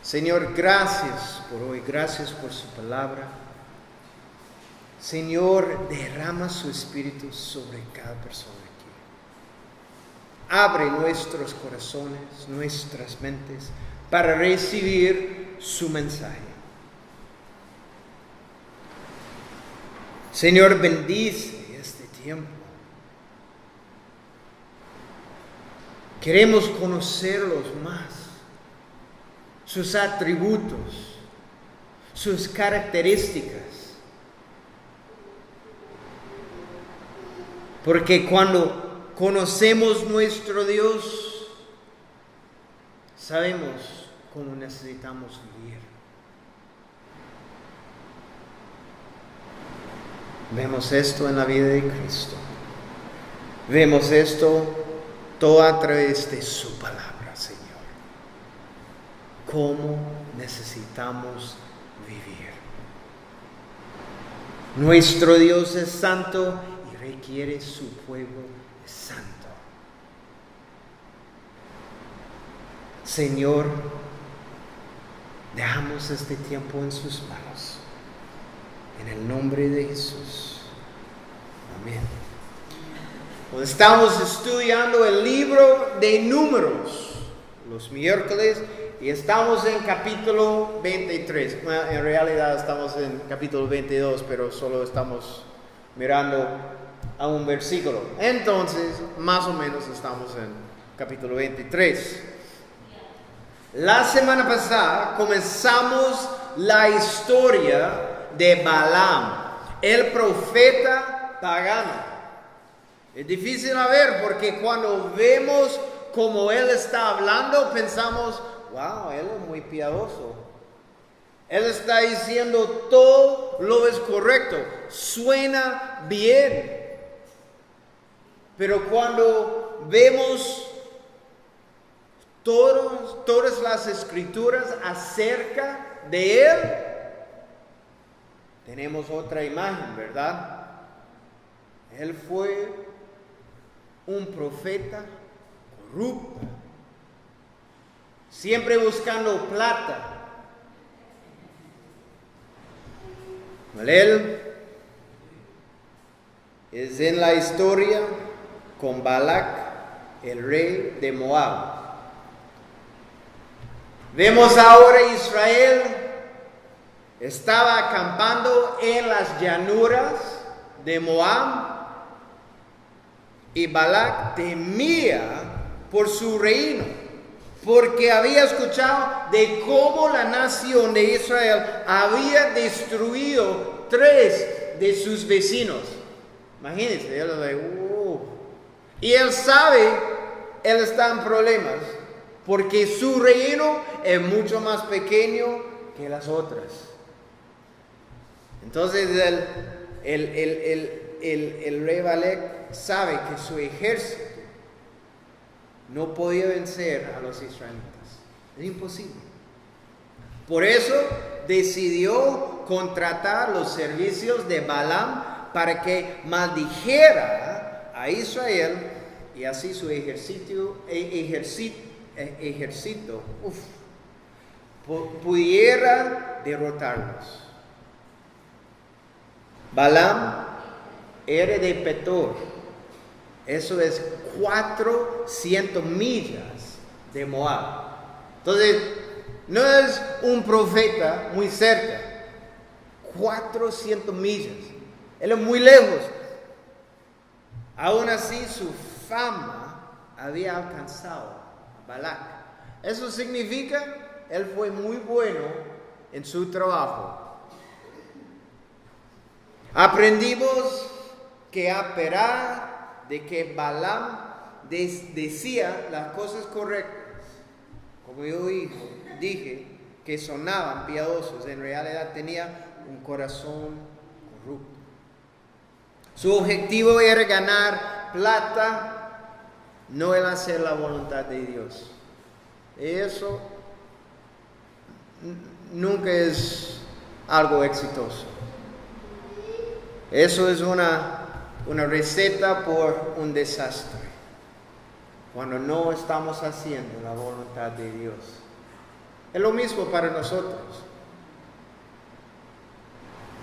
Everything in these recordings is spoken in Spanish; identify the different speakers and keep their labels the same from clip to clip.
Speaker 1: Señor, gracias por hoy, gracias por su palabra. Señor, derrama su espíritu sobre cada persona aquí. Abre nuestros corazones, nuestras mentes, para recibir su mensaje. Señor, bendice este tiempo. Queremos conocerlos más, sus atributos, sus características. Porque cuando conocemos nuestro Dios, sabemos cómo necesitamos vivir. Vemos esto en la vida de Cristo. Vemos esto todo a través de su palabra, Señor. Cómo necesitamos vivir. Nuestro Dios es santo y requiere su pueblo santo. Señor, dejamos este tiempo en sus manos. En el nombre de Jesús. Amén. Pues estamos estudiando el libro de Números los miércoles y estamos en capítulo 23. Bueno, en realidad estamos en capítulo 22, pero solo estamos mirando a un versículo. Entonces, más o menos estamos en capítulo 23. La semana pasada comenzamos la historia de Balaam, el profeta pagano. Es difícil a ver porque cuando vemos cómo él está hablando, pensamos, wow, él es muy piadoso. Él está diciendo todo lo es correcto, suena bien. Pero cuando vemos todas las escrituras acerca de él, tenemos otra imagen, ¿verdad? Él fue un profeta corrupto, siempre buscando plata. Él es en la historia con Balac, el rey de Moab. Vemos ahora Israel estaba acampando en las llanuras de Moab y Balac temía por su reino, porque había escuchado de cómo la nación de Israel había destruido 3 de sus vecinos. Imagínense, él y él sabe, él está en problemas, porque su reino es mucho más pequeño que las otras. Entonces el rey Balak sabe que su ejército no podía vencer a los israelitas. Es imposible. Por eso decidió contratar los servicios de Balaam para que maldijera a Israel y así su ejército pudiera derrotarlos. Balaam era de Petor, eso es 400 millas de Moab. Entonces, no es un profeta muy cerca, 400 millas, él es muy lejos. Aún así, su fama había alcanzado a Balac. Eso significa, él fue muy bueno en su trabajo. Aprendimos que a pesar de que Balaam decía las cosas correctas, como yo dije, que sonaban piadosos, en realidad tenía un corazón corrupto. Su objetivo era ganar plata, no el hacer la voluntad de Dios. Eso nunca es algo exitoso. Eso es una receta por un desastre. Cuando no estamos haciendo la voluntad de Dios. Es lo mismo para nosotros.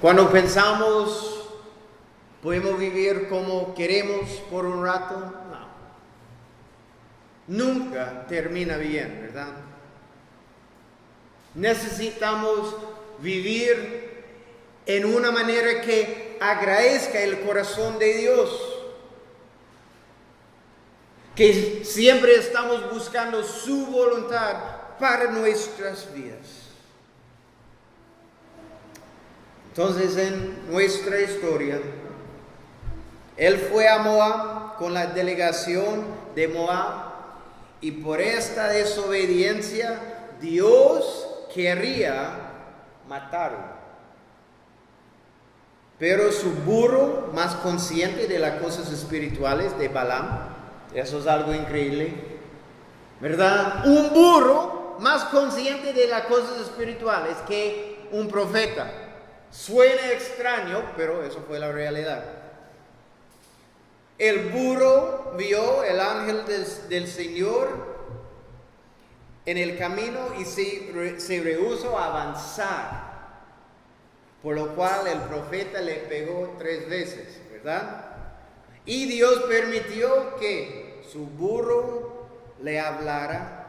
Speaker 1: Cuando pensamos, podemos vivir como queremos por un rato, no. Nunca termina bien, ¿verdad? Necesitamos vivir en una manera que agradezca el corazón de Dios. Que siempre estamos buscando su voluntad para nuestras vidas. Entonces, en nuestra historia, él fue a Moab con la delegación de Moab, y por esta desobediencia Dios quería matarlo. Pero su burro, más consciente de las cosas espirituales de Balaam, eso es algo increíble, ¿verdad? Un burro más consciente de las cosas espirituales que un profeta. Suena extraño, pero eso fue la realidad. El burro vio el ángel del Señor en el camino y se rehusó a avanzar, por lo cual el profeta le pegó 3 veces, ¿verdad? Y Dios permitió que su burro le hablara,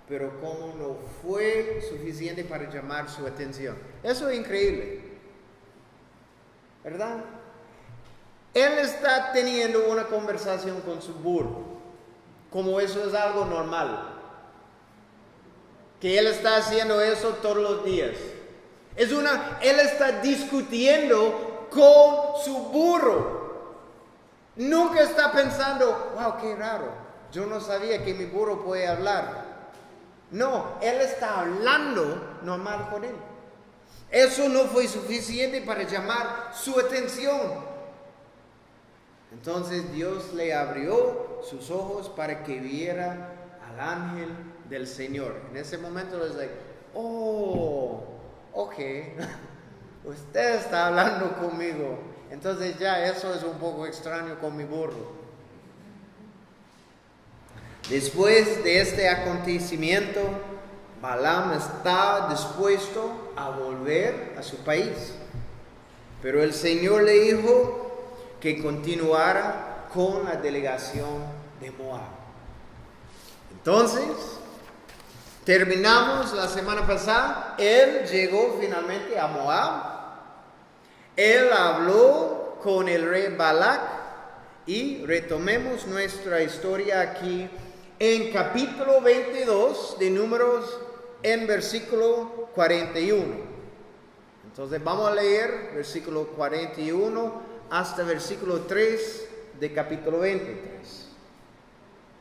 Speaker 1: pero como no fue suficiente para llamar su atención. Eso es increíble, ¿verdad? Él está teniendo una conversación con su burro, como eso es algo normal. Que él está haciendo eso todos los días. Él está discutiendo con su burro. Nunca está pensando, wow, qué raro, yo no sabía que mi burro puede hablar. No, él está hablando normal con él. Eso no fue suficiente para llamar su atención. Entonces Dios le abrió sus ojos para que viera al ángel del Señor. En ese momento les dice, oh, ok, usted está hablando conmigo. Entonces ya eso es un poco extraño con mi burro. Después de este acontecimiento, Balaam está dispuesto a volver a su país. Pero el Señor le dijo que continuara con la delegación de Moab. Entonces, terminamos la semana pasada. Él llegó finalmente a Moab. Él habló con el rey Balac, y retomemos nuestra historia aquí en capítulo 22 de Números, en versículo 41. Entonces vamos a leer versículo 41 hasta versículo 3 de capítulo 23.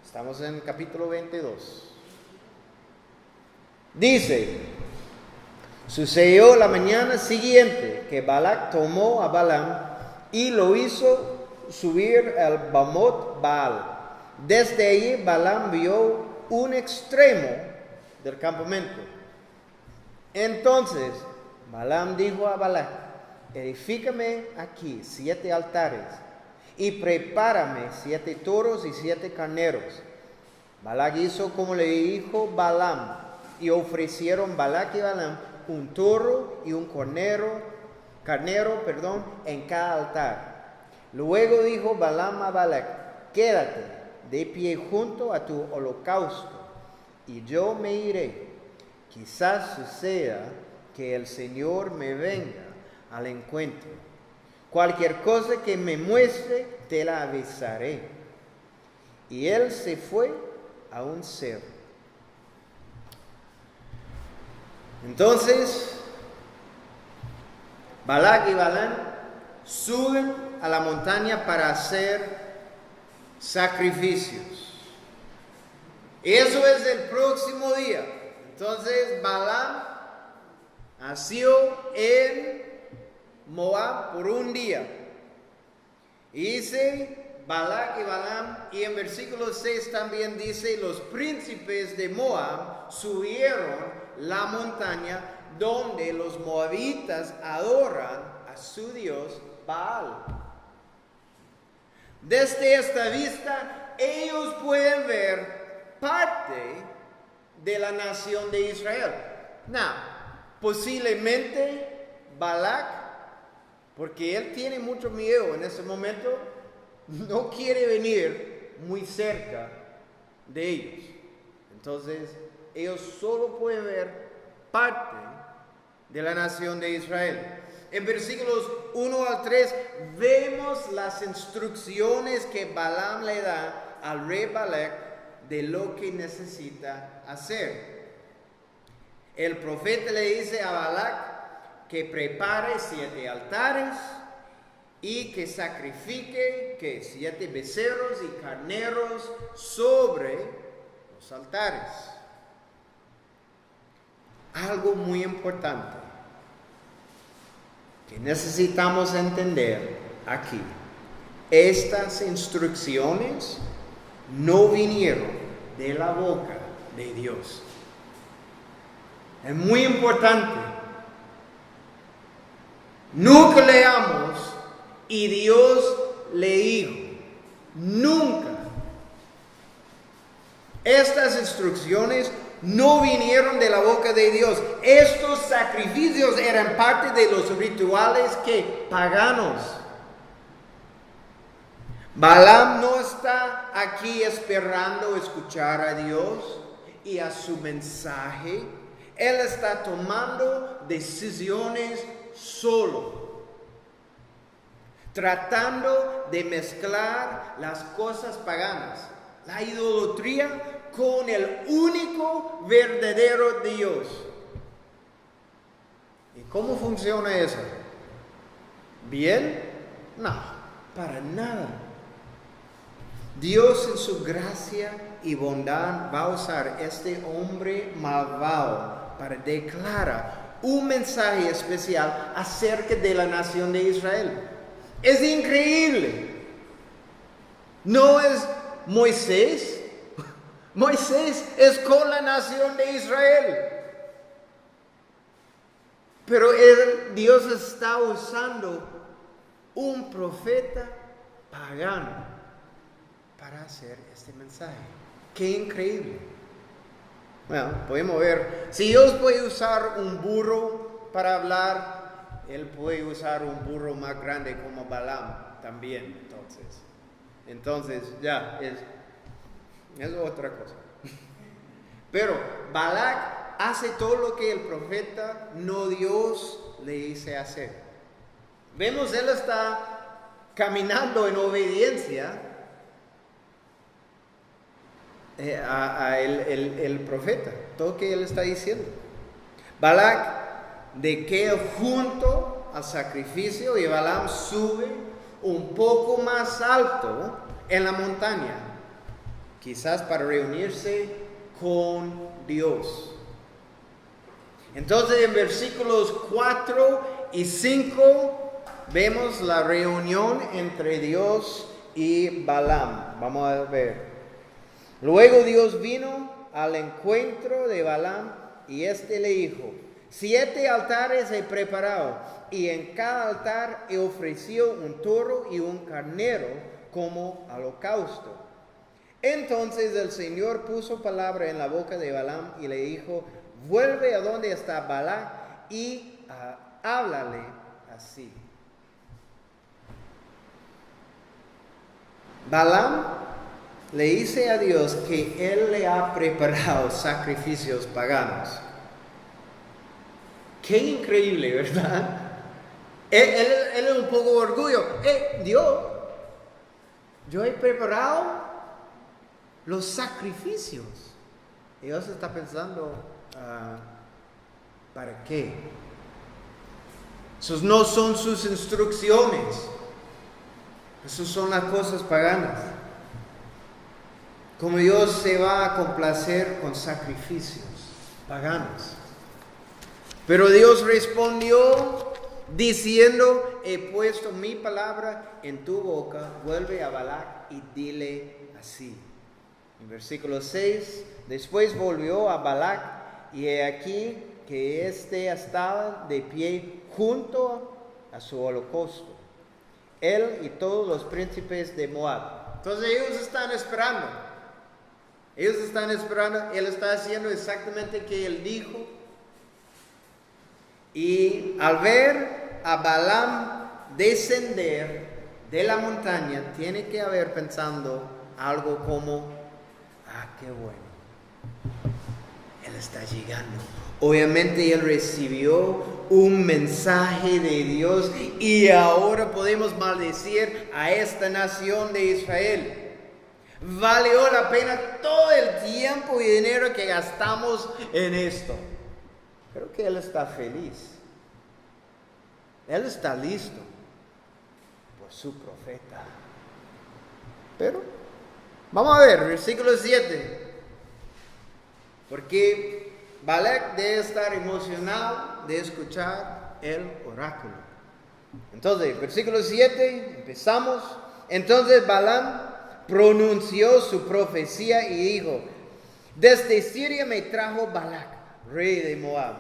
Speaker 1: Estamos en capítulo 22. Dice: sucedió la mañana siguiente que Balac tomó a Balaam y lo hizo subir al Bamot Baal. Desde allí Balaam vio un extremo del campamento. Entonces Balaam dijo a Balac: edifícame aquí 7 altares y prepárame 7 toros y 7 carneros. Balac hizo como le dijo Balaam, y ofrecieron Balac y Balaam un toro y un carnero, en cada altar. Luego dijo Balaam a Balac: quédate de pie junto a tu holocausto, y yo me iré. Quizás suceda que el Señor me venga al encuentro. Cualquier cosa que me muestre, te la avisaré. Y él se fue a un cerro. Entonces, Balac y Balaam suben a la montaña para hacer sacrificios. Eso es el próximo día. Entonces Balaam nació en Moab por un día. Y dice Balac y Balaam, y en versículo 6 también dice: los príncipes de Moab subieron la montaña donde los moabitas adoran a su dios Baal. Desde esta vista ellos pueden ver parte de la nación de Israel. No, posiblemente Balac, porque él tiene mucho miedo en ese momento, no quiere venir muy cerca de ellos. Entonces, ellos solo pueden ver parte de la nación de Israel. En versículos 1 al 3 vemos las instrucciones que Balaam le da al rey Balac de lo que necesita hacer. El profeta le dice a Balac que prepare 7 altares y que sacrifique 7 becerros y carneros sobre los altares. Algo muy importante que necesitamos entender aquí: estas instrucciones no vinieron de la boca de Dios. Es muy importante. Nunca leamos y Dios le dijo. Nunca. Estas instrucciones no vinieron de la boca de Dios. Estos sacrificios eran parte de los rituales paganos. Balaam no está aquí esperando escuchar a Dios y a su mensaje. Él está tomando decisiones solo, tratando de mezclar las cosas paganas, la idolatría, con el único verdadero Dios. ¿Y cómo funciona eso? ¿Bien? No, para nada. Dios en su gracia y bondad va a usar este hombre malvado para declarar un mensaje especial acerca de la nación de Israel. Es increíble. No es Moisés. Moisés es con la nación de Israel. Pero Dios está usando un profeta pagano para hacer este mensaje. ¡Qué increíble! Bueno, podemos ver, si Dios puede usar un burro para hablar, Él puede usar un burro más grande como Balaam también. Entonces ya es otra cosa. Pero Balac hace todo lo que el profeta, no Dios, le dice hacer. Vemos, él está caminando en obediencia a el profeta, todo lo que él está diciendo. Balac queda junto al sacrificio y Balaam sube un poco más alto en la montaña, quizás para reunirse con Dios. Entonces en versículos 4 y 5 vemos la reunión entre Dios y Balaam. Vamos a ver. Luego Dios vino al encuentro de Balaam y éste le dijo: 7 altares he preparado, y en cada altar he ofrecido un toro y un carnero como holocausto. Entonces el Señor puso palabra en la boca de Balaam y le dijo: vuelve a donde está Balac y háblale así. Balaam le dice a Dios que él le ha preparado sacrificios paganos. Qué increíble, ¿verdad? Él es un poco orgullo. Dios, yo he preparado los sacrificios. Y Dios está pensando, ¿para qué? Esos no son sus instrucciones. Esas son las cosas paganas. Como Dios se va a complacer con sacrificios paganos. Pero Dios respondió diciendo: he puesto mi palabra en tu boca, vuelve a Balac y dile así. En versículo 6, después volvió a Balac, y he aquí que éste estaba de pie junto a su holocausto, él y todos los príncipes de Moab. Entonces ellos están esperando. Él está haciendo exactamente lo que él dijo. Y al ver a Balaam descender de la montaña, tiene que haber pensando algo como, qué bueno, él está llegando. Obviamente él recibió un mensaje de Dios y ahora podemos maldecir a esta nación de Israel. Valió la pena todo el tiempo y dinero que gastamos en esto. Creo que él está feliz. Él está listo por su profeta. Pero vamos a ver, versículo 7. Porque Balac debe estar emocionado de escuchar el oráculo. Entonces, versículo 7, empezamos. Entonces Balaam pronunció su profecía y dijo: desde Siria me trajo Balac, rey de Moab,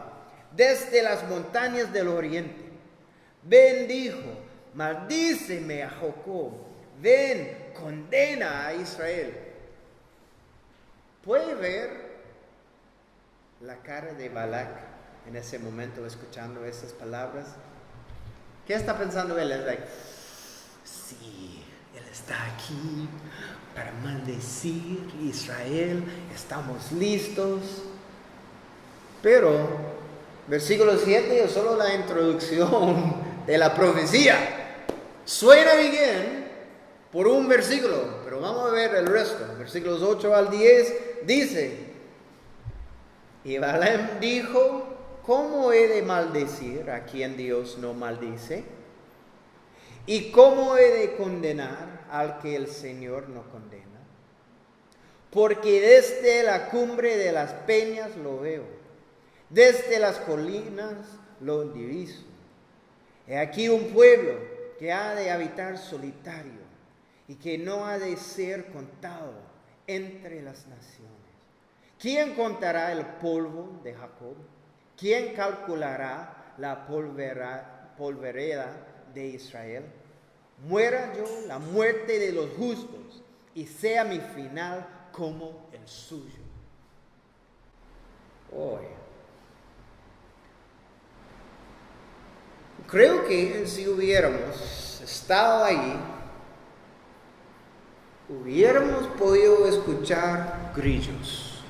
Speaker 1: desde las montañas del oriente. Bendijo, maldíceme a Jacob, ven, condena a Israel. ¿Puede ver la cara de Balac en ese momento escuchando esas palabras? ¿Qué está pensando él? Es like, sí, él está aquí para maldecir a Israel, estamos listos. Pero versículo 7 es solo la introducción de la profecía. Suena bien por un versículo, pero vamos a ver el resto. Versículos 8 al 10 dice: y Balaam dijo: ¿cómo he de maldecir a quien Dios no maldice? ¿Y cómo he de condenar al que el Señor no condena? Porque desde la cumbre de las peñas lo veo, desde las colinas lo diviso. He aquí un pueblo que ha de habitar solitario y que no ha de ser contado entre las naciones. ¿Quién contará el polvo de Jacob? ¿Quién calculará la polvareda de Israel? Muera yo la muerte de los justos y sea mi final como el suyo. Creo que si hubiéramos estado ahí, hubiéramos podido escuchar grillos.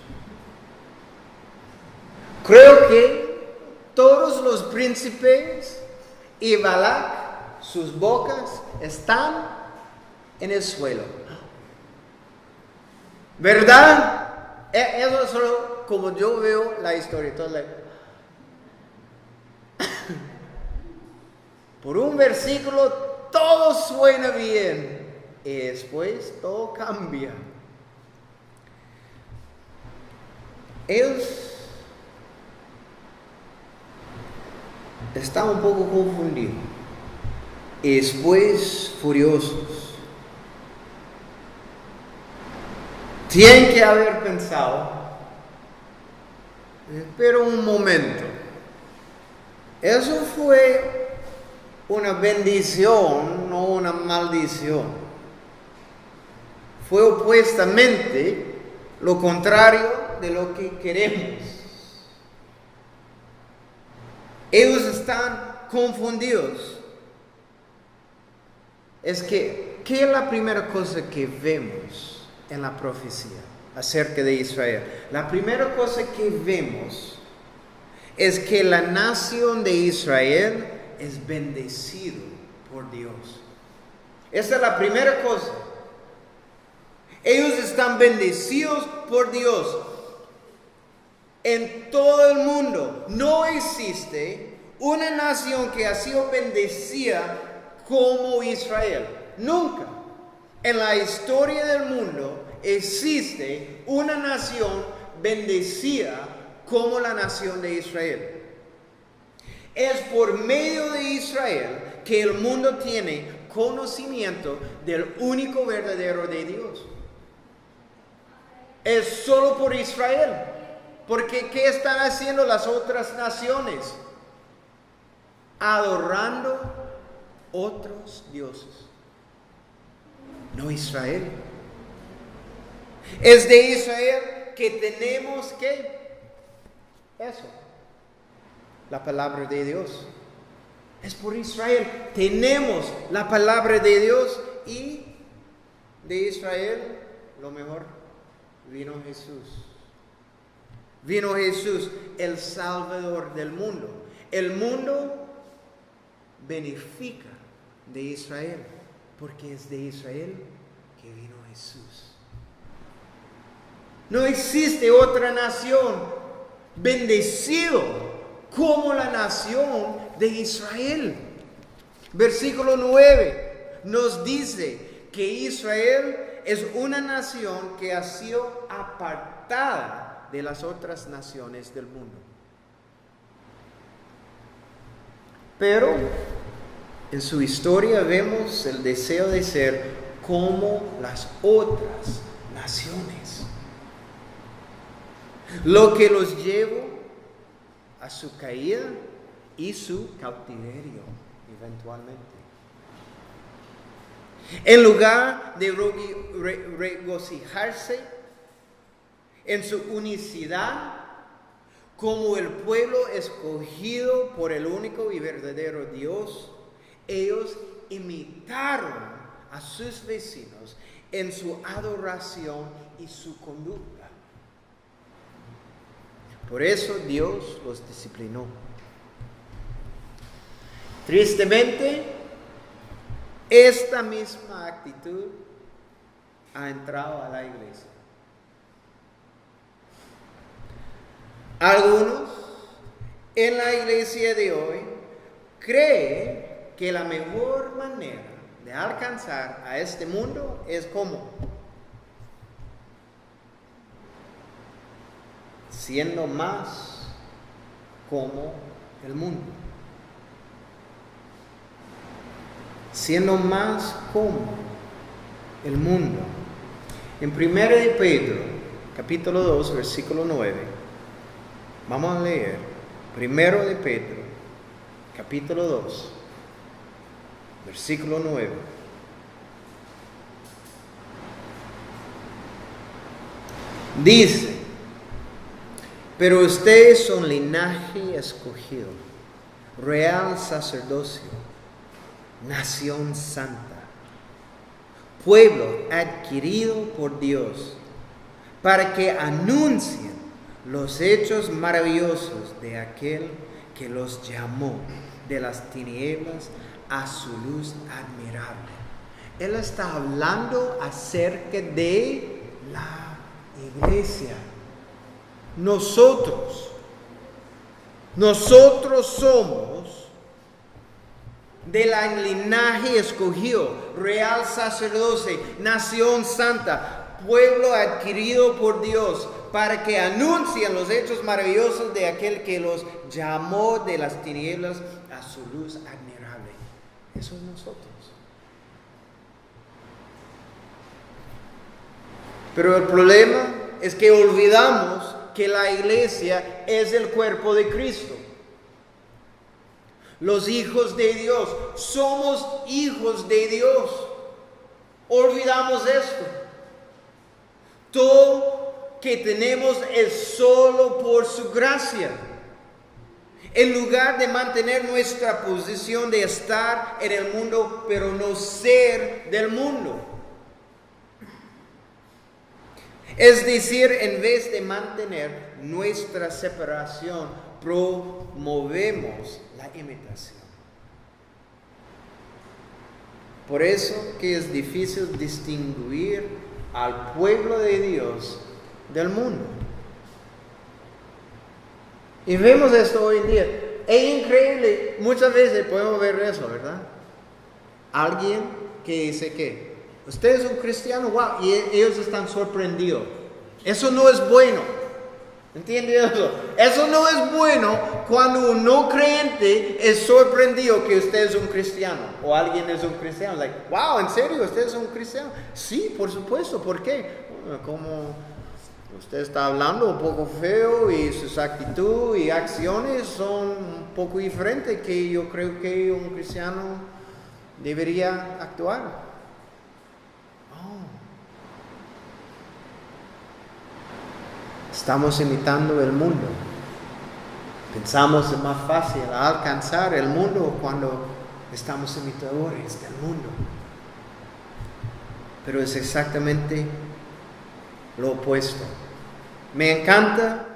Speaker 1: Creo que todos los príncipes y Balac, sus bocas están en el suelo. ¿Verdad? Eso es solo como yo veo la historia. Entonces, por un versículo todo suena bien y después todo cambia. Ellos están un poco confundidos y después furiosos. Tienen que haber pensado, pero un momento, eso fue una bendición, no una maldición. Fue opuestamente lo contrario de lo que queremos. Ellos están confundidos. Es que, ¿qué es la primera cosa que vemos en la profecía acerca de Israel? La primera cosa que vemos es que la nación de Israel es bendecido por Dios. Esa es la primera cosa. Ellos están bendecidos por Dios. En todo el mundo no existe una nación que ha sido bendecida como Israel. Nunca en la historia del mundo existe una nación bendecida como la nación de Israel. Es por medio de Israel que el mundo tiene conocimiento del único verdadero de Dios. Es solo por Israel. Porque ¿qué están haciendo las otras naciones? Adorando otros dioses. No Israel. Es de Israel que tenemos que eso. la palabra de Dios. Es por Israel. Tenemos la palabra de Dios y de Israel, lo mejor, vino Jesús. Vino Jesús, el Salvador del mundo. El mundo beneficia de Israel, porque es de Israel que vino Jesús. No existe otra nación bendecido como la nación de Israel. Versículo 9 nos dice que Israel es una nación que ha sido apartada de las otras naciones del mundo. Pero en su historia vemos el deseo de ser como las otras naciones, lo que los llevó a su caída y su cautiverio eventualmente. En lugar de regocijarse en su unicidad como el pueblo escogido por el único y verdadero Dios, ellos imitaron a sus vecinos en su adoración y su conducta. Por eso Dios los disciplinó. Tristemente, esta misma actitud ha entrado a la iglesia. Algunos en la iglesia de hoy creen que la mejor manera de alcanzar a este mundo es como siendo más como el mundo. Siendo más como el mundo. En 1 de Pedro, capítulo 2, versículo 9, vamos a leer 1 de Pedro, capítulo 2, versículo 9. Dice: pero ustedes son linaje escogido, real sacerdocio, nación santa, pueblo adquirido por Dios, para que anuncien los hechos maravillosos de aquel que los llamó de las tinieblas a su luz admirable. Él está hablando acerca de la iglesia. Nosotros somos de la linaje escogido, real sacerdocio, nación santa, pueblo adquirido por Dios, para que anuncien los hechos maravillosos de aquel que los llamó de las tinieblas a su luz admirable. Eso es nosotros. Pero el problema es que olvidamos que la iglesia es el cuerpo de Cristo. Los hijos de Dios, somos hijos de Dios. Olvidamos esto. Todo que tenemos es solo por su gracia. En lugar de mantener nuestra posición de estar en el mundo, pero no ser del mundo. Es decir, en vez de mantener nuestra separación, promovemos la imitación. Por eso que es difícil distinguir al pueblo de Dios del mundo. Y vemos esto hoy en día. Es increíble, muchas veces podemos ver eso, ¿verdad? Alguien que dice que usted es un cristiano, wow, y ellos están sorprendidos. Eso no es bueno. ¿Entiende eso? Eso no es bueno cuando un no creyente es sorprendido que usted es un cristiano o alguien es un cristiano. Like, wow, ¿en serio? ¿Usted es un cristiano? Sí, por supuesto. ¿Por qué? Como usted está hablando un poco feo y sus actitudes y acciones son un poco diferentes que yo creo que un cristiano debería actuar. Estamos imitando el mundo. Pensamos es más fácil alcanzar el mundo cuando estamos imitadores del mundo. Pero es exactamente lo opuesto. Me encanta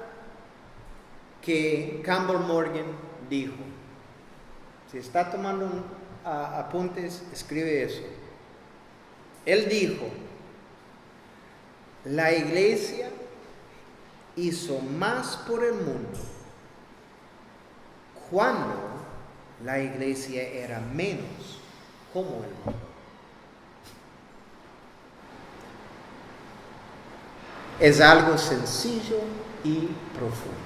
Speaker 1: que Campbell Morgan dijo, si está tomando apuntes, escribe eso. Él dijo, la iglesia hizo más por el mundo cuando la iglesia era menos como el mundo. Es algo sencillo y profundo.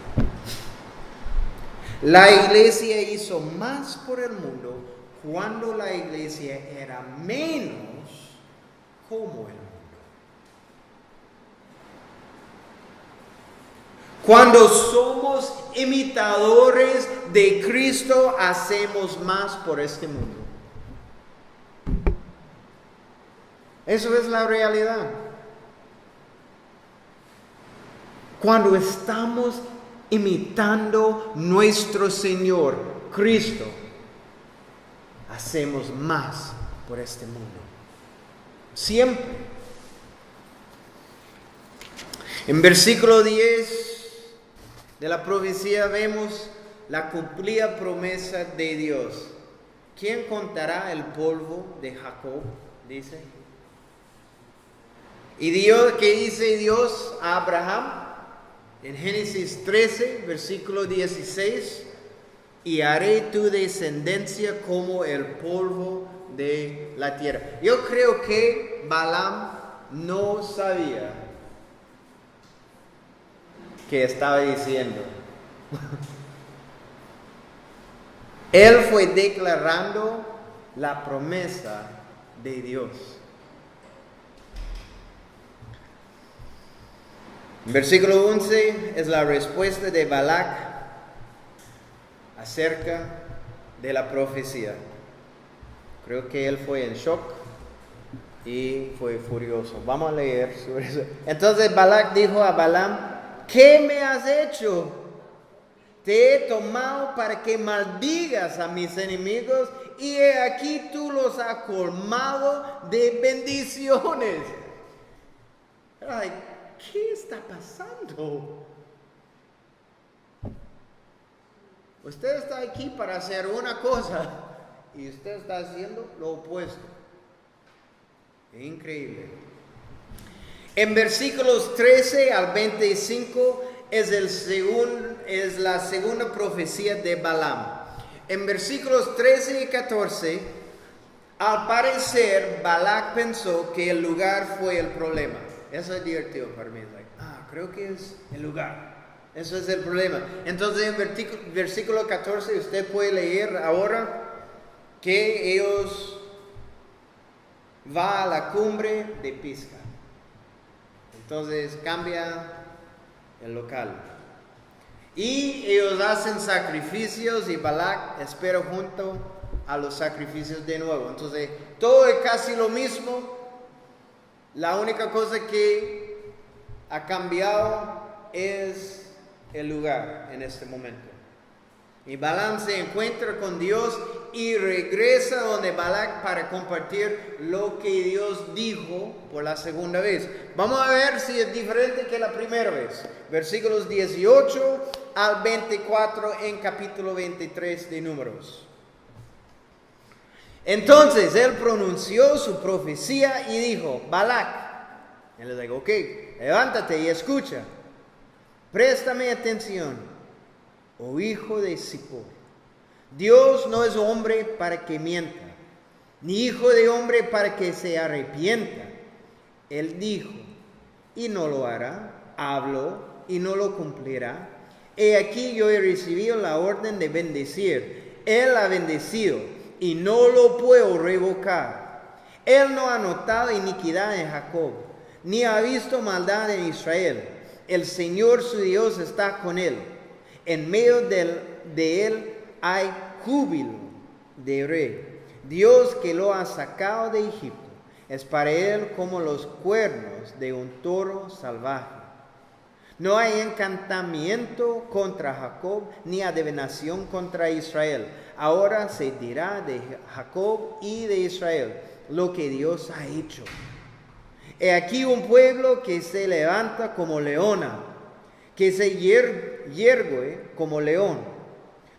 Speaker 1: La iglesia hizo más por el mundo cuando la iglesia era menos como el mundo. Cuando somos imitadores de Cristo, hacemos más por este mundo. Eso es la realidad. Cuando estamos imitando nuestro Señor, Cristo, hacemos más por este mundo. Siempre. En versículo 10 de la profecía vemos la cumplida promesa de Dios. ¿Quién contará el polvo de Jacob? Dice. Y Dios, ¿qué dice Dios a Abraham? En Génesis 13, versículo 16, y haré tu descendencia como el polvo de la tierra. Yo creo que Balaam no sabía qué estaba diciendo. Él fue declarando la promesa de Dios. Versículo 11 es la respuesta de Balac acerca de la profecía. Creo que él fue en shock y fue furioso. Vamos a leer sobre eso. Entonces Balac dijo a Balaam, ¿qué me has hecho? Te he tomado para que maldigas a mis enemigos y he aquí tú los has colmado de bendiciones. ¿Qué está pasando? Usted está aquí para hacer una cosa y usted está haciendo lo opuesto. Increíble. En versículos 13 al 25 es la segunda profecía de Balaam. En versículos 13 y 14, al parecer Balac pensó que el lugar fue el problema. Eso es divertido para mí. Creo que es el lugar. Eso es el problema. Entonces en versículo 14 usted puede leer ahora que ellos van a la cumbre de Pisga. Entonces cambia el local. Y ellos hacen sacrificios y Balac espera junto a los sacrificios de nuevo. Entonces todo es casi lo mismo. La única cosa que ha cambiado es el lugar en este momento. Y Balaam se encuentra con Dios y regresa donde Balac para compartir lo que Dios dijo por la segunda vez. Vamos a ver si es diferente que la primera vez. Versículos 18 al 24 en capítulo 23 de Números. Entonces él pronunció su profecía y dijo, Balac, él le dijo, ok, levántate y escucha, préstame atención, oh hijo de Zippor. Dios no es hombre para que mienta, ni hijo de hombre para que se arrepienta. Él dijo, y no lo hará, habló, y no lo cumplirá. He aquí yo he recibido la orden de bendecir, él ha bendecido, y no lo puedo revocar. Él no ha notado iniquidad en Jacob, ni ha visto maldad en Israel. El Señor su Dios está con él. En medio de él hay júbilo de rey. Dios que lo ha sacado de Egipto es para él como los cuernos de un toro salvaje. No hay encantamiento contra Jacob, ni adivinación contra Israel. Ahora se dirá de Jacob y de Israel lo que Dios ha hecho. He aquí un pueblo que se levanta como leona, que se yergue como león.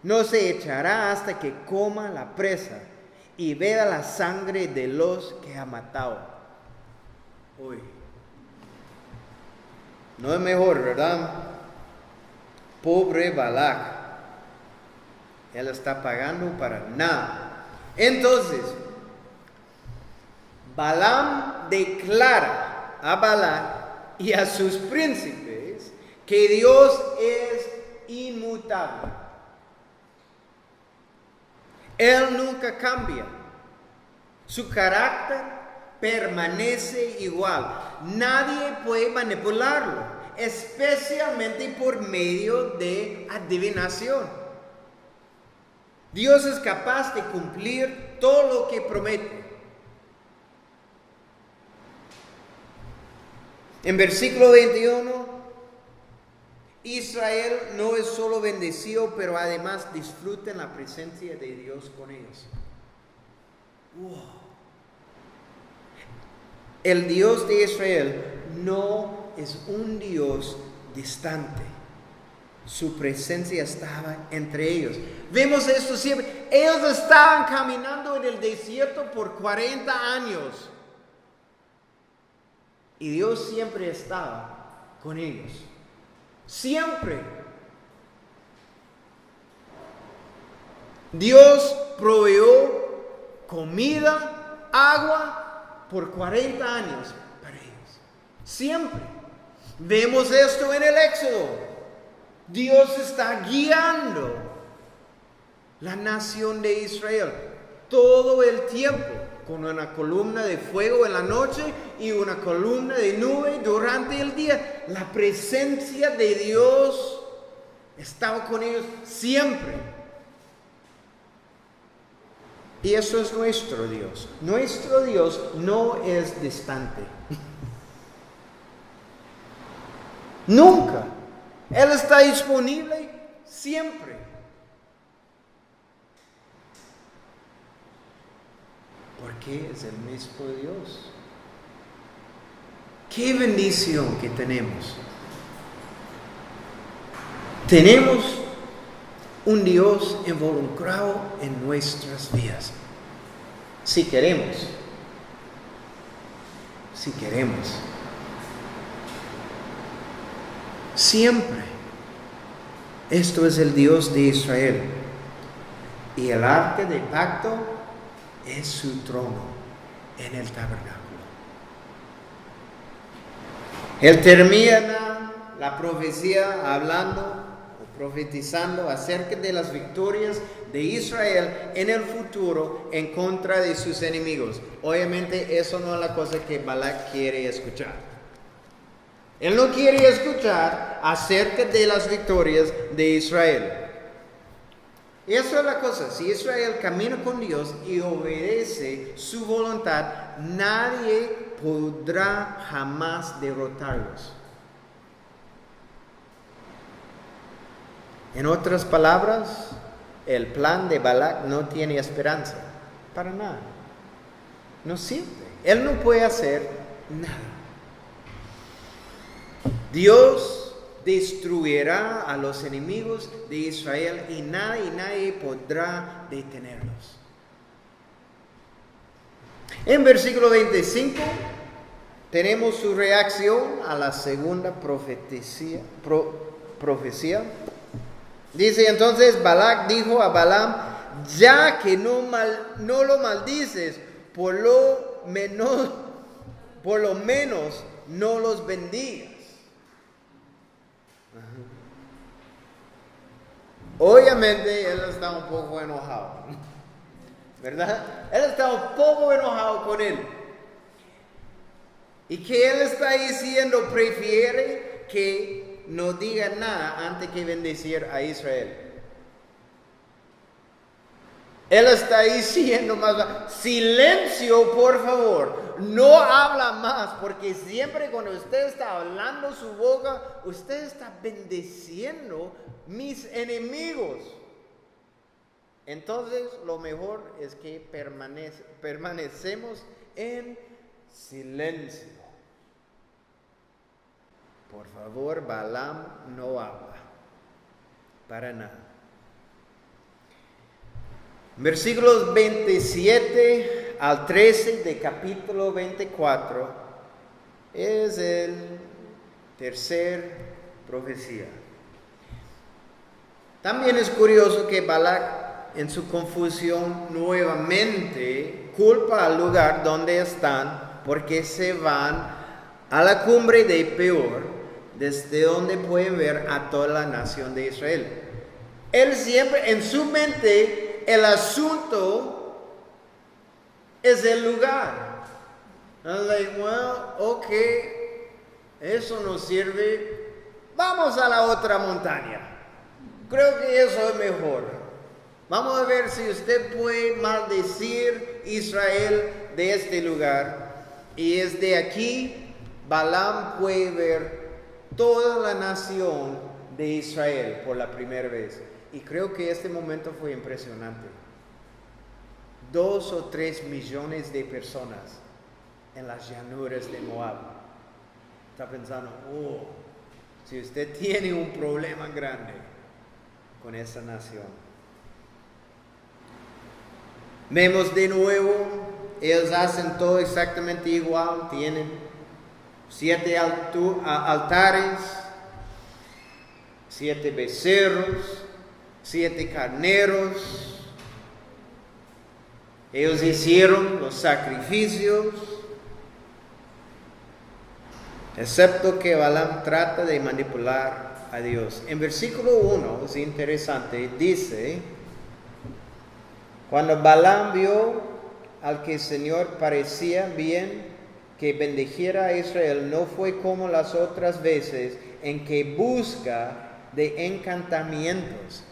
Speaker 1: No se echará hasta que coma la presa y beba la sangre de los que ha matado. Uy. No es mejor, ¿verdad? Pobre Balac. Él está pagando para nada. Entonces, Balaam declara a Balac y a sus príncipes que Dios es inmutable. Él nunca cambia. Su carácter permanece igual. Nadie puede manipularlo, especialmente por medio de adivinación. Dios es capaz de cumplir todo lo que promete. En versículo 21, Israel no es solo bendecido, pero además disfruta la presencia de Dios con ellos. Wow. El Dios de Israel no es un Dios distante. Su presencia estaba entre ellos. Vemos esto siempre. Ellos estaban caminando en el desierto por 40 años. Y Dios siempre estaba con ellos. Siempre. Dios proveyó comida, agua, por 40 años para ellos. Siempre. Vemos esto en el Éxodo. Dios está guiando la nación de Israel todo el tiempo, con una columna de fuego en la noche y una columna de nube durante el día. La presencia de Dios estaba con ellos siempre. Y eso es nuestro Dios. Nuestro Dios no es distante. Nunca. Él está disponible siempre. Porque es el mismo Dios. Qué bendición que tenemos. Tenemos un Dios involucrado en nuestras vidas. Si queremos. Si queremos. Siempre. Esto es el Dios de Israel. Y el arca del pacto es su trono en el tabernáculo. Él termina la profecía hablando profetizando acerca de las victorias de Israel en el futuro en contra de sus enemigos. Obviamente eso no es la cosa que Balac quiere escuchar. Él no quiere escuchar acerca de las victorias de Israel. Eso es la cosa. Si Israel camina con Dios y obedece su voluntad, nadie podrá jamás derrotarlos. En otras palabras, el plan de Balac no tiene esperanza. Para nada. No sirve. Él no puede hacer nada. Dios destruirá a los enemigos de Israel y nadie podrá detenerlos. En versículo 25 tenemos su reacción a la segunda profecía. Dice entonces Balac dijo a Balaam: ya que no lo maldices, por lo menos no los bendigas. Obviamente él está un poco enojado, ¿verdad? Él está un poco enojado con él. Y que él está diciendo, prefiere que no diga nada antes que bendecir a Israel. Él está diciendo más, silencio por favor, no habla más, porque siempre cuando usted está hablando su boca, usted está bendiciendo mis enemigos. Entonces lo mejor es que permanecemos en silencio. Por favor, Balaam no habla, para nada. Versículos 27 al 13 de capítulo 24 es el tercer profecía. También es curioso que Balac en su confusión nuevamente culpa al lugar donde están porque se van a la cumbre de Peor, desde donde pueden ver a toda la nación de Israel. Él siempre en su mente el asunto es el lugar. I'm like, well, ok, eso no sirve. Vamos a la otra montaña. Creo que eso es mejor. Vamos a ver si usted puede maldecir Israel de este lugar. Y desde aquí, Balaam puede ver toda la nación de Israel por la primera vez. Y creo que este momento fue impresionante. 2 o 3 millones de personas en las llanuras de Moab. Está pensando, si usted tiene un problema grande con esa nación. Vemos de nuevo, ellos hacen todo exactamente igual. Tienen 7 altares, 7 becerros, 7 carneros. Ellos hicieron los sacrificios, excepto que Balaam trata de manipular a Dios. En versículo 1 es interesante, dice: cuando Balaam vio al que el Señor parecía bien que bendijera a Israel, no fue como las otras veces en que busca de encantamientos.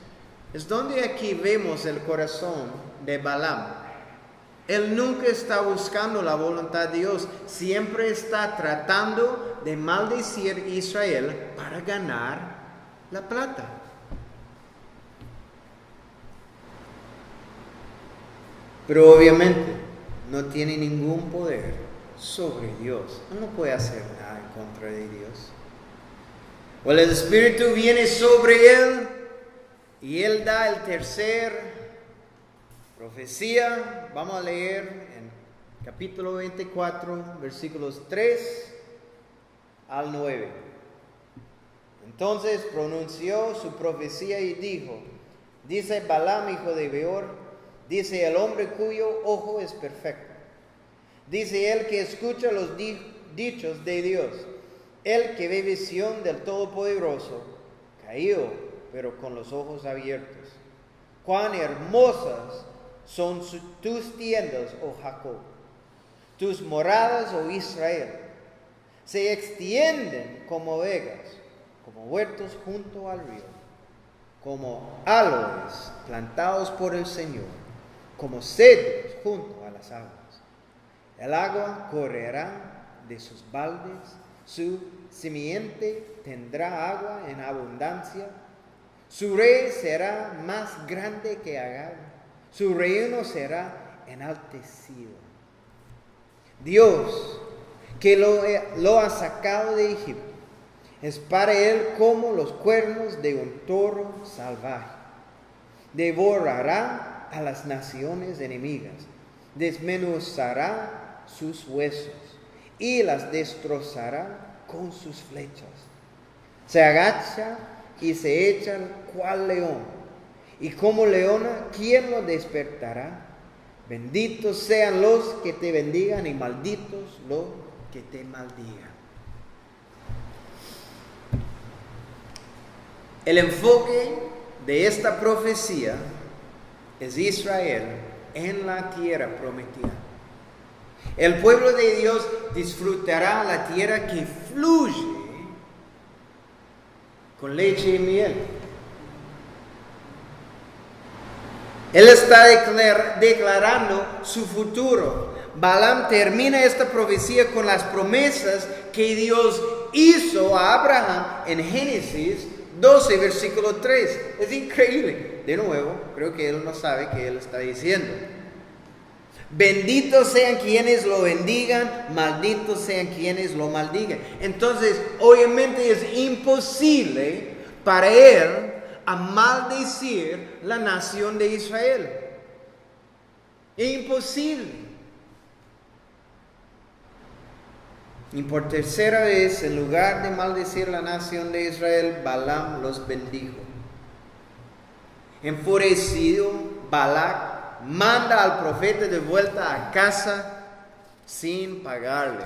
Speaker 1: Es donde aquí vemos el corazón de Balaam. Él nunca está buscando la voluntad de Dios, siempre está tratando de maldecir a Israel para ganar la plata. Pero obviamente no tiene ningún poder sobre Dios. No puede hacer nada en contra de Dios. Well, el Espíritu viene sobre él y él da el tercer profecía. Vamos a leer en capítulo 24, versículos 3 al 9. Entonces pronunció su profecía y dijo: dice Balaam, hijo de Beor, dice el hombre cuyo ojo es perfecto, dice el que escucha los dichos de Dios, el que ve visión del Todopoderoso, cayó, pero con los ojos abiertos. Cuán hermosas son tus tiendas, oh Jacob, tus moradas, oh Israel. Se extienden como vegas, como huertos junto al río, como árboles plantados por el Señor, como cedros junto a las aguas. El agua correrá de sus baldes, su simiente tendrá agua en abundancia. Su rey será más grande que Agag, su reino será enaltecido. Dios, que lo ha sacado de Egipto, es para él como los cuernos de un toro salvaje. Devorará a las naciones enemigas, desmenuzará sus huesos y las destrozará con sus flechas. Se agacha y se echa cual león, y como leona, ¿quién lo despertará? Benditos sean los que te bendigan y malditos los que te maldigan. El enfoque de esta profecía es Israel en la tierra prometida. El pueblo de Dios disfrutará la tierra que fluye con leche y miel. Él está declarando su futuro. Balaam termina esta profecía con las promesas que Dios hizo a Abraham en Génesis 12, versículo 3. Es increíble. De nuevo, creo que él no sabe qué él está diciendo. Benditos sean quienes lo bendigan, malditos sean quienes lo maldigan. Entonces, obviamente es imposible para él a maldecir la nación de Israel. Imposible. Y por tercera vez, en lugar de maldecir la nación de Israel, Balaam los bendijo. Enfurecido, Balac manda al profeta de vuelta a casa sin pagarle.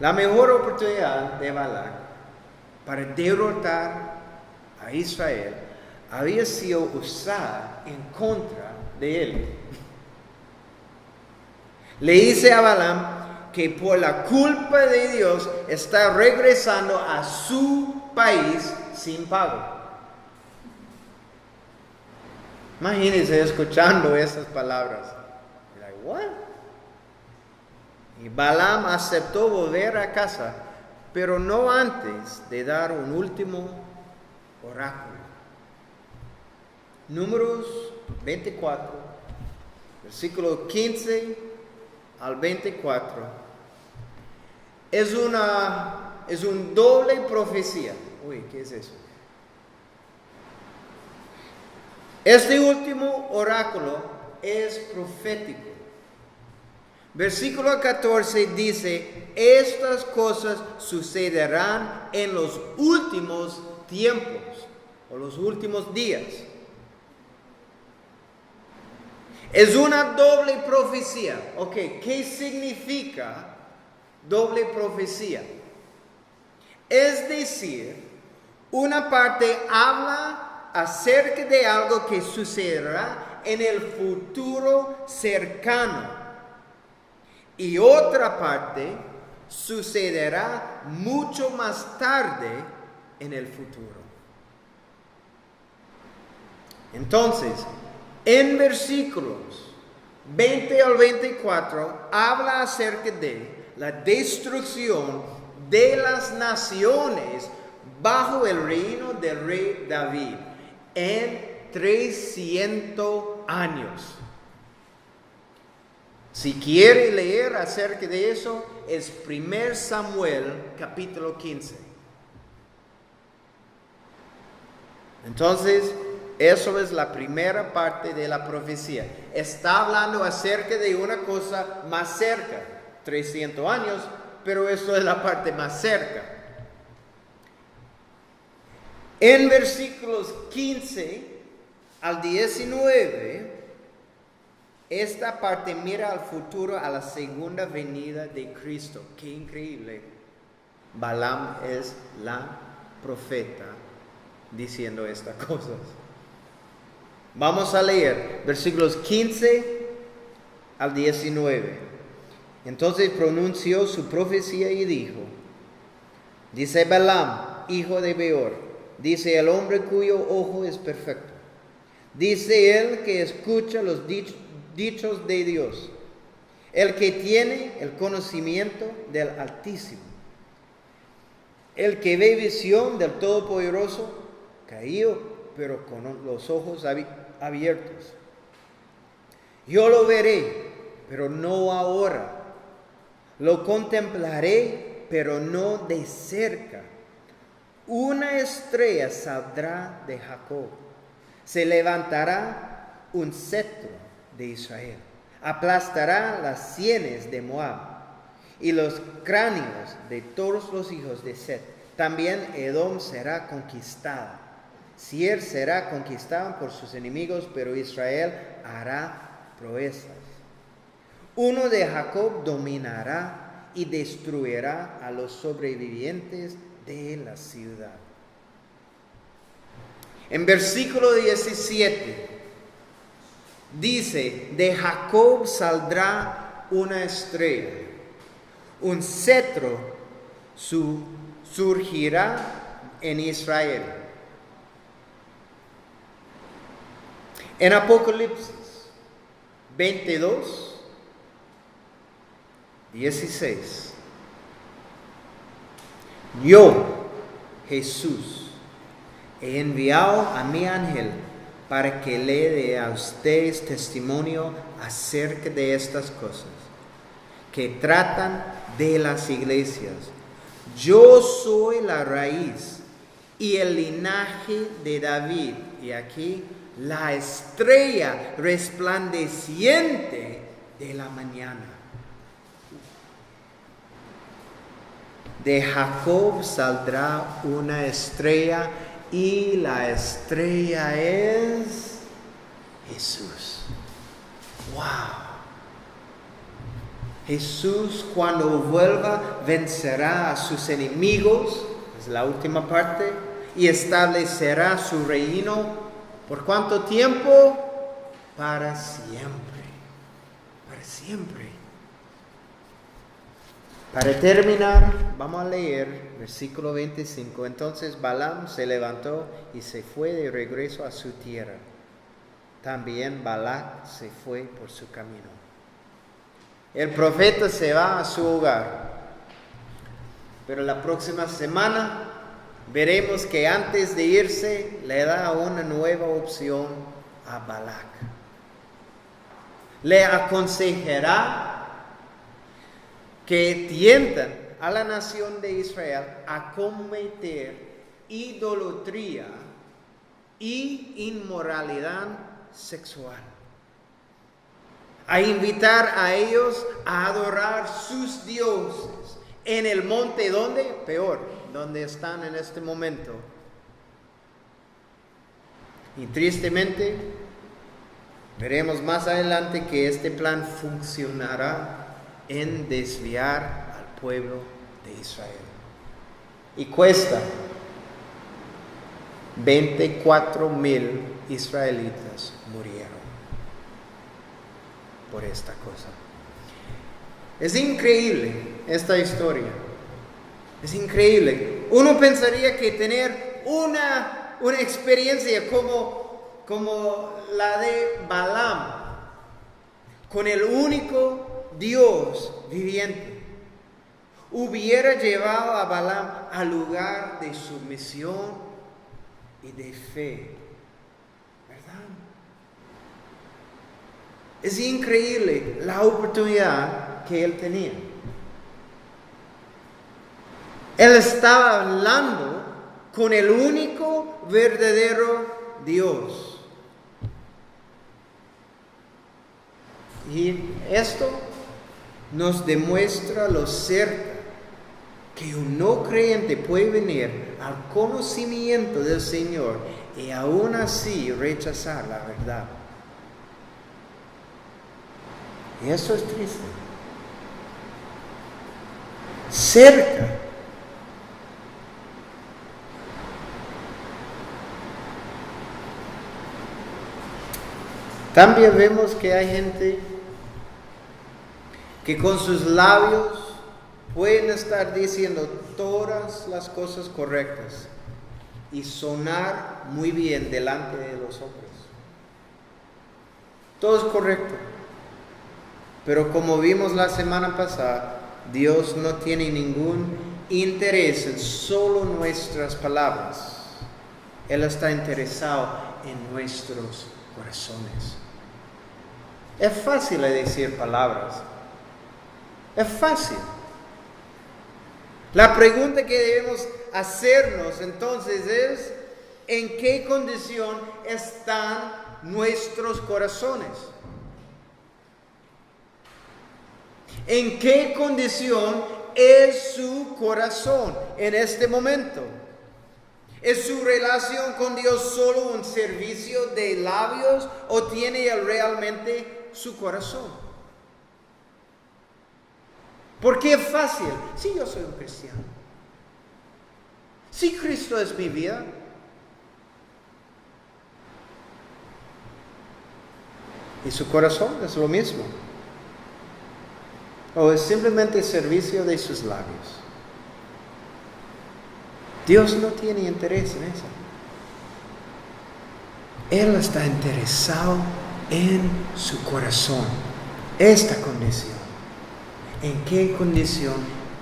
Speaker 1: La mejor oportunidad de Balac para derrotar a Israel había sido usada en contra de él. Le dice a Balaam que por la culpa de Dios está regresando a su país sin pago. Imagínense escuchando esas palabras. Like, what? Y Balaam aceptó volver a casa, pero no antes de dar un último oráculo. Números 24, versículo 15 al 24. Es un doble profecía. Uy, ¿qué es eso? Este último oráculo es profético. Versículo 14 dice: estas cosas sucederán en los últimos tiempos o los últimos días. Es una doble profecía. Ok, ¿qué significa doble profecía? Es decir, una parte habla acerca de algo que sucederá en el futuro cercano y otra parte sucederá mucho más tarde en el futuro. Entonces, en versículos 20 al 24 habla acerca de la destrucción de las naciones bajo el reino del rey David en 300 años. Si quiere leer acerca de eso, es 1 Samuel capítulo 15. Entonces, eso es la primera parte de la profecía. Está hablando acerca de una cosa más cerca, 300 años, pero esto es la parte más cerca. En versículos 15 al 19, esta parte mira al futuro, a la segunda venida de Cristo. Qué increíble. Balaam es la profeta diciendo estas cosas. Vamos a leer versículos 15 al 19. Entonces pronunció su profecía y dijo: dice Balaam, hijo de Beor, dice el hombre cuyo ojo es perfecto, dice él que escucha los dichos de Dios, el que tiene el conocimiento del Altísimo, el que ve visión del Todopoderoso, caído pero con los ojos abiertos. Yo lo veré, pero no ahora. Lo contemplaré, pero no de cerca. Una estrella saldrá de Jacob. Se levantará un cetro de Israel. Aplastará las sienes de Moab y los cráneos de todos los hijos de Set. También Edom será conquistada. Seir será conquistado por sus enemigos, pero Israel hará proezas. Uno de Jacob dominará y destruirá a los sobrevivientes de la ciudad. En versículo 17 dice: de Jacob saldrá una estrella, un cetro su surgirá en Israel. En Apocalipsis 22, 16. Yo, Jesús, he enviado a mi ángel para que le dé a ustedes testimonio acerca de estas cosas que tratan de las iglesias. Yo soy la raíz y el linaje de David. Y aquí la estrella resplandeciente de la mañana. De Jacob saldrá una estrella y la estrella es Jesús. ¡Wow! Jesús, cuando vuelva, vencerá a sus enemigos, es la última parte, y establecerá su reino. ¿Por cuánto tiempo? Para siempre. Para siempre. Para terminar, vamos a leer versículo 25. Entonces Balaam se levantó y se fue de regreso a su tierra. También Balac se fue por su camino. El profeta se va a su hogar. Pero la próxima semana veremos que antes de irse le da una nueva opción a Balac. Le aconsejará que tientan a la nación de Israel a cometer idolatría y inmoralidad sexual, a invitar a ellos a adorar sus dioses en el monte donde, peor, donde están en este momento. Y tristemente veremos más adelante que este plan funcionará en desviar al pueblo de Israel. Y cuesta 24,000 israelitas murieron por esta cosa. Es increíble esta historia. Es increíble. Uno pensaría que tener una experiencia como la de Balaam, con el único Dios viviente, hubiera llevado a Balaam al lugar de sumisión y de fe, ¿verdad? Es increíble la oportunidad que él tenía. Él estaba hablando con el único verdadero Dios. Y esto nos demuestra lo cerca que un no creyente puede venir al conocimiento del Señor y aún así rechazar la verdad. Y eso es triste. Cerca. También vemos que hay gente que con sus labios pueden estar diciendo todas las cosas correctas y sonar muy bien delante de los hombres. Todo es correcto. Pero como vimos la semana pasada, Dios no tiene ningún interés en solo nuestras palabras. Él está interesado en nuestros corazones. Es fácil decir palabras. Es fácil. La pregunta que debemos hacernos entonces es: ¿en qué condición están nuestros corazones? ¿En qué condición es su corazón en este momento? ¿Es su relación con Dios solo un servicio de labios o tiene Él realmente su corazón? Porque es fácil. Sí, yo soy un cristiano. Sí, Cristo es mi vida. ¿Y su corazón es lo mismo? ¿O es simplemente servicio de sus labios? Dios no tiene interés en eso. Él está interesado en su corazón. Esta condición. ¿En qué condición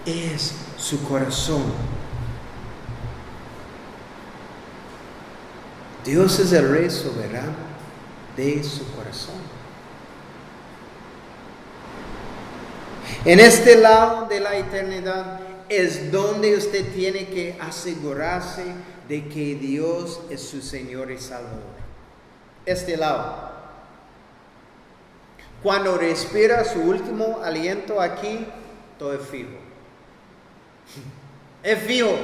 Speaker 1: es su corazón? Dios es el Rey soberano de su corazón. En este lado de la eternidad es donde usted tiene que asegurarse de que Dios es su Señor y Salvador. Este lado. Cuando respira su último aliento aquí, todo es fijo. Es fijo.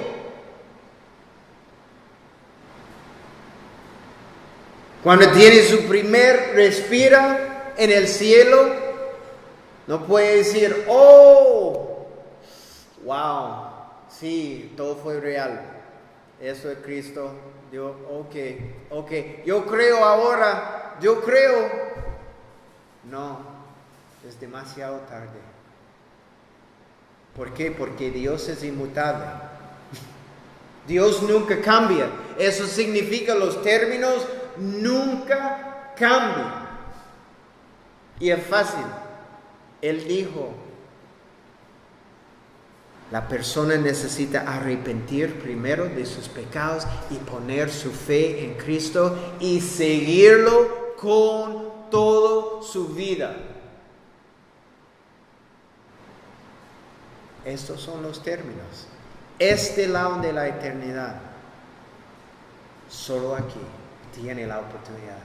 Speaker 1: Cuando tiene su primer respira en el cielo, no puede decir, oh, wow, sí, todo fue real. Eso es Cristo. Yo, ok, yo creo ahora, yo creo. No, es demasiado tarde. ¿Por qué? Porque Dios es inmutable. Dios nunca cambia. Eso significa los términos nunca cambian. Y es fácil. Él dijo, la persona necesita arrepentir primero de sus pecados y poner su fe en Cristo y seguirlo con toda su vida. Estos son los términos. Este lado de la eternidad, solo aquí tiene la oportunidad.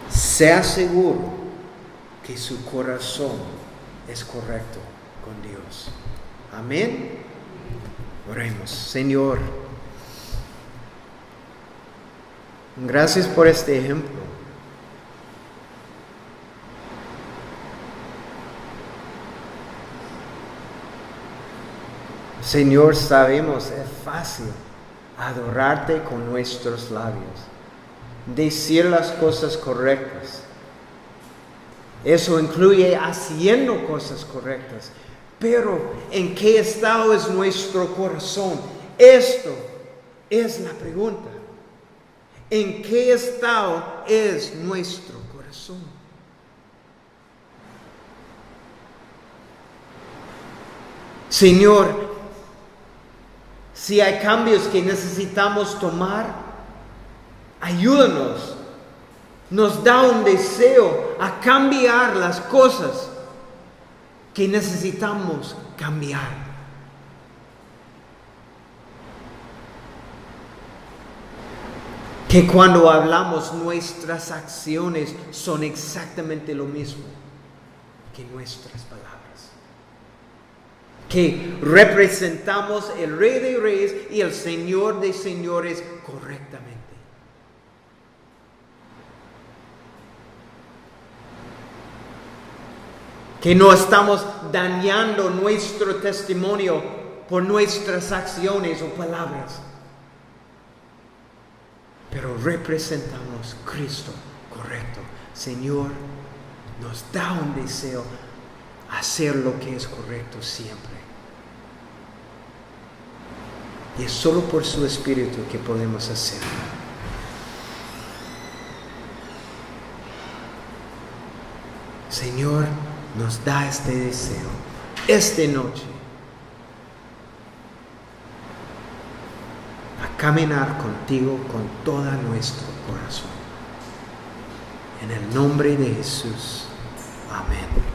Speaker 1: Sea seguro que su corazón es correcto con Dios. Amén. Oremos. Señor, gracias por este ejemplo. Señor, sabemos, es fácil adorarte con nuestros labios, decir las cosas correctas. Eso incluye haciendo cosas correctas. Pero ¿en qué estado es nuestro corazón? Esto es la pregunta. ¿En qué estado es nuestro corazón? Señor, si hay cambios que necesitamos tomar, ayúdanos. Nos da un deseo a cambiar las cosas que necesitamos cambiar. Que cuando hablamos, nuestras acciones son exactamente lo mismo que nuestras palabras. Que representamos el Rey de Reyes y el Señor de Señores correctamente. Que no estamos dañando nuestro testimonio por nuestras acciones o palabras. Pero representamos a Cristo correcto. Señor, nos da un deseo hacer lo que es correcto siempre. Y es solo por su Espíritu que podemos hacerlo. Señor, nos da este deseo, esta noche, a caminar contigo con todo nuestro corazón. En el nombre de Jesús. Amén.